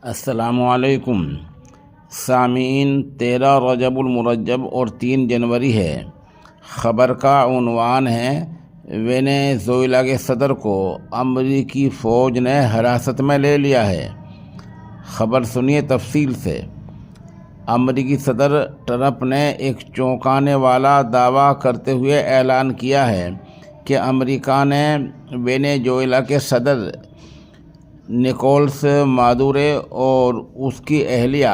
السلام علیکم سامعین، 13 رجب المرجب اور 3 جنوری ہے۔ خبر کا عنوان ہے وینیزویلا کے صدر کو امریکی فوج نے حراست میں لے لیا ہے۔ خبر سنیے تفصیل سے۔ امریکی صدر ٹرمپ نے ایک چونکانے والا دعویٰ کرتے ہوئے اعلان کیا ہے کہ امریکہ نے وینیزویلا کے صدر نکولس مادورو اور اس کی اہلیہ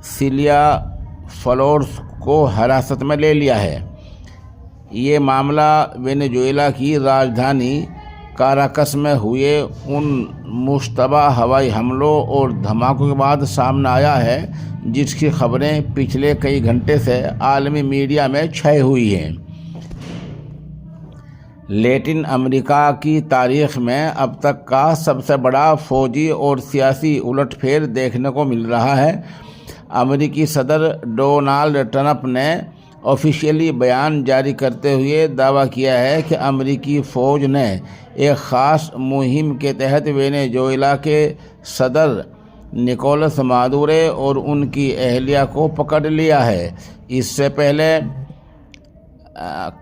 سیلیا فلورس کو حراست میں لے لیا ہے۔ یہ معاملہ وینیزویلا کی راجدھانی کاراکس میں ہوئے ان مشتبہ ہوائی حملوں اور دھماکوں کے بعد سامنے آیا ہے جس کی خبریں پچھلے کئی گھنٹے سے عالمی میڈیا میں چھائی ہوئی ہیں۔ لیٹن امریکہ کی تاریخ میں اب تک کا سب سے بڑا فوجی اور سیاسی الٹ پھیر دیکھنے کو مل رہا ہے۔ امریکی صدر ڈونالڈ ٹرمپ نے آفیشیلی بیان جاری کرتے ہوئے دعویٰ کیا ہے کہ امریکی فوج نے ایک خاص مہم کے تحت وینیزویلا کے صدر نکولس مادورو اور ان کی اہلیہ کو پکڑ لیا ہے۔ اس سے پہلے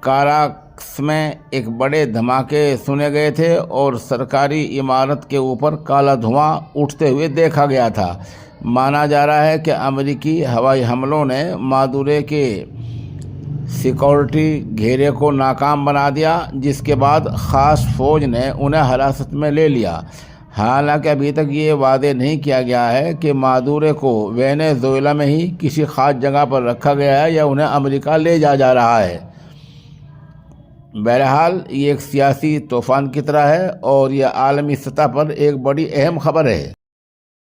کاراکس میں ایک بڑے دھماکے سنے گئے تھے اور سرکاری عمارت کے اوپر کالا دھواں اٹھتے ہوئے دیکھا گیا تھا۔ مانا جا رہا ہے کہ امریکی ہوائی حملوں نے مادورو کے سیکورٹی گھیرے کو ناکام بنا دیا، جس کے بعد خاص فوج نے انہیں حراست میں لے لیا۔ حالانکہ ابھی تک یہ واضح نہیں کیا گیا ہے کہ مادورو کو وینیزویلا میں ہی کسی خاص جگہ پر رکھا گیا ہے یا انہیں امریکہ لے جا رہا ہے۔ بہرحال یہ ایک سیاسی طوفان کی طرح ہے اور یہ عالمی سطح پر ایک بڑی اہم خبر ہے۔